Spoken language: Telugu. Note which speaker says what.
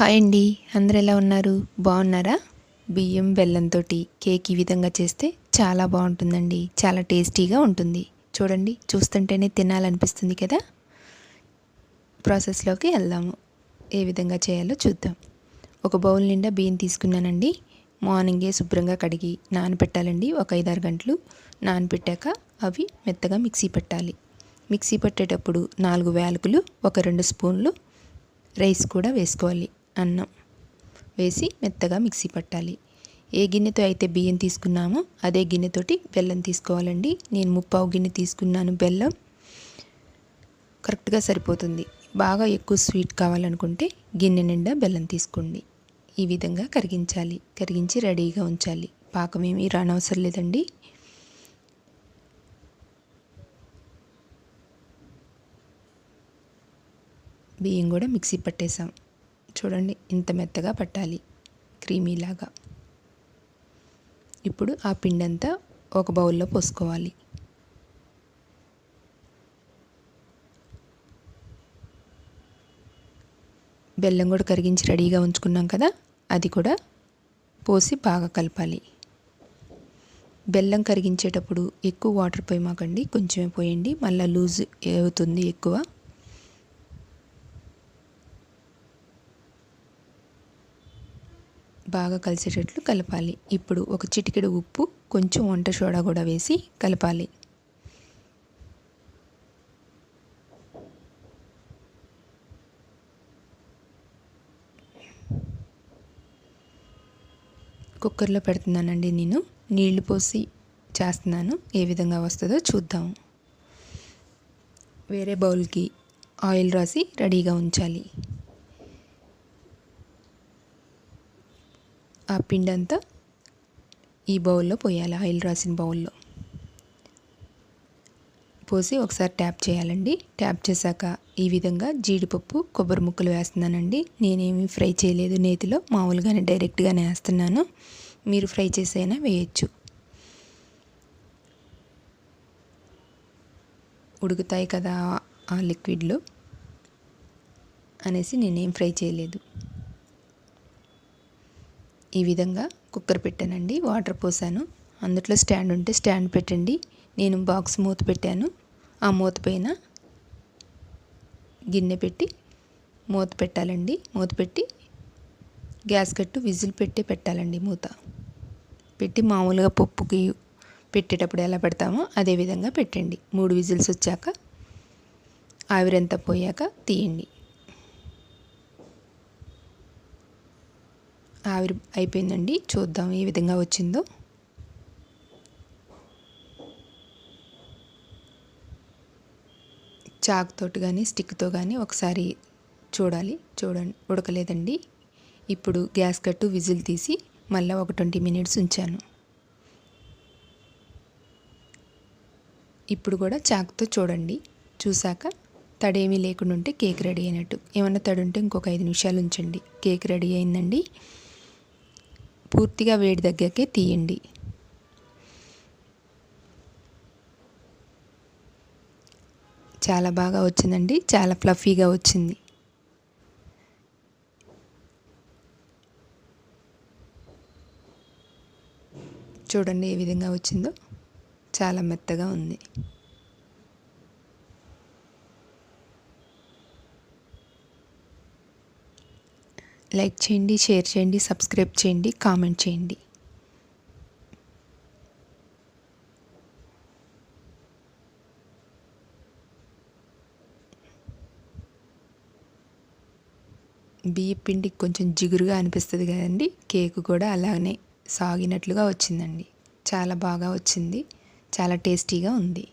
Speaker 1: హాయ్ అండి, అందరు ఎలా ఉన్నారు? బాగున్నారా? బియ్యం బెల్లంతో కేక్ ఈ విధంగా చేస్తే చాలా బాగుంటుందండి. చాలా టేస్టీగా ఉంటుంది. చూడండి, చూస్తుంటేనే తినాలనిపిస్తుంది కదా. ప్రాసెస్లోకి వెళ్దాము. ఏ విధంగా చేయాలో చూద్దాం. ఒక బౌల్ నిండా బియ్యం తీసుకున్నానండి. మార్నింగే శుభ్రంగా కడిగి నానబెట్టాలండి. ఒక 5-6 గంటలు నానబెట్టాక అవి మెత్తగా మిక్సీ పెట్టాలి. మిక్సీ పట్టేటప్పుడు 4 యాలకులు, ఒక 2 స్పూన్లు రైస్ కూడా వేసుకోవాలి. అన్నం వేసి మెత్తగా మిక్సీ పట్టాలి. ఏ గిన్నెతో అయితే బియ్యం తీసుకున్నామో అదే గిన్నెతోటి బెల్లం తీసుకోవాలండి. నేను 3/4 గిన్నె తీసుకున్నాను. బెల్లం కరెక్ట్గా సరిపోతుంది. బాగా ఎక్కువ స్వీట్ కావాలనుకుంటే గిన్నె నిండా బెల్లం తీసుకోండి. ఈ విధంగా కరిగించాలి. కరిగించి రెడీగా ఉంచాలి. పాకం ఏమీ రానవసరం లేదండి. బియ్యం కూడా మిక్సీ పట్టేసాం. చూడండి, ఇంత మెత్తగా పట్టాలి, క్రీమీలాగా. ఇప్పుడు ఆ పిండి అంతా ఒక బౌల్లో పోసుకోవాలి. బెల్లం కూడా కరిగించి రెడీగా ఉంచుకున్నాం కదా, అది కూడా పోసి బాగా కలపాలి. బెల్లం కరిగించేటప్పుడు ఎక్కువ వాటర్ పోయమాకండి, కొంచెమే పోయండి, మళ్ళీ లూజ్ అవుతుంది ఎక్కువ. బాగా కలిసేటట్లు కలపాలి. ఇప్పుడు ఒక చిటికెడు ఉప్పు, కొంచెం వంట సోడా కూడా వేసి కలపాలి. కుక్కర్లో పెడుతున్నానండి నేను. నీళ్లు పోసి చేస్తున్నాను. ఏ విధంగా వస్తుందో చూద్దాం. వేరే బౌల్కి ఆయిల్ రాసి రెడీగా ఉంచాలి. ఆ పిండి అంతా ఈ బౌల్లో పోయాలి. ఆయిల్ రాసిన బౌల్లో పోసి ఒకసారి ట్యాప్ చేయాలండి. ట్యాప్ చేశాక ఈ విధంగా జీడిపప్పు, కొబ్బరి ముక్కలు వేస్తున్నానండి. నేనేమి ఫ్రై చేయలేదు నేతిలో, మామూలుగానే డైరెక్ట్గానే వేస్తున్నాను. మీరు ఫ్రై చేసైనా వేయచ్చు. ఉడుకుతాయి కదా ఆ లిక్విడ్లో అనేసి నేనేం ఫ్రై చేయలేదు. ఈ విధంగా కుక్కర్ పెట్టానండి. వాటర్ పోసాను. అందులో స్టాండ్ ఉంటే స్టాండ్ పెట్టండి. నేను బాక్స్ మూత పెట్టాను. ఆ మూత పైన గిన్నె పెట్టి మూత పెట్టాలండి. మూత పెట్టి గ్యాస్ కట్టు విజిల్ పెట్టి పెట్టాలండి. మూత పెట్టి మామూలుగా పప్పుకి పెట్టేటప్పుడు ఎలా పెడతామో అదే విధంగా పెట్టండి. 3 విజిల్స్ వచ్చాక ఆవిరంతా పోయాక తీయండి. ఆవిరి అయిపోయిందండి. చూద్దాం ఏ విధంగా వచ్చిందో. చాకుతోటి కానీ స్టిక్తో కానీ ఒకసారి చూడండి. ఉడకలేదండి. ఇప్పుడు గ్యాస్ కట్టు విజిల్ తీసి మళ్ళీ ఒక 20 మినిట్స్ ఉంచాను. ఇప్పుడు కూడా చాకుతో చూడండి. చూసాక తడేమీ లేకుండా ఉంటే కేక్ రెడీ అయినట్టు. ఏమన్నా తడి ఉంటే ఇంకొక 5 నిమిషాలు ఉంచండి. కేక్ రెడీ అయిందండి. పూర్తిగా వేడి దగ్గరకే తీయండి. చాలా బాగా వచ్చిందండి. చాలా ఫ్లఫీగా వచ్చింది. చూడండి ఏ విధంగా వచ్చిందో. చాలా మెత్తగా ఉంది. లైక్ చేయండి, షేర్ చేయండి, సబ్స్క్రైబ్ చేయండి, కామెంట్ చేయండి. బియ్య పిండికి కొంచెం జిగురుగా అనిపిస్తుంది కదండి. కేక్ కూడా అలానే సాగినట్లుగా వచ్చిందండి. చాలా బాగా వచ్చింది. చాలా టేస్టీగా ఉంది.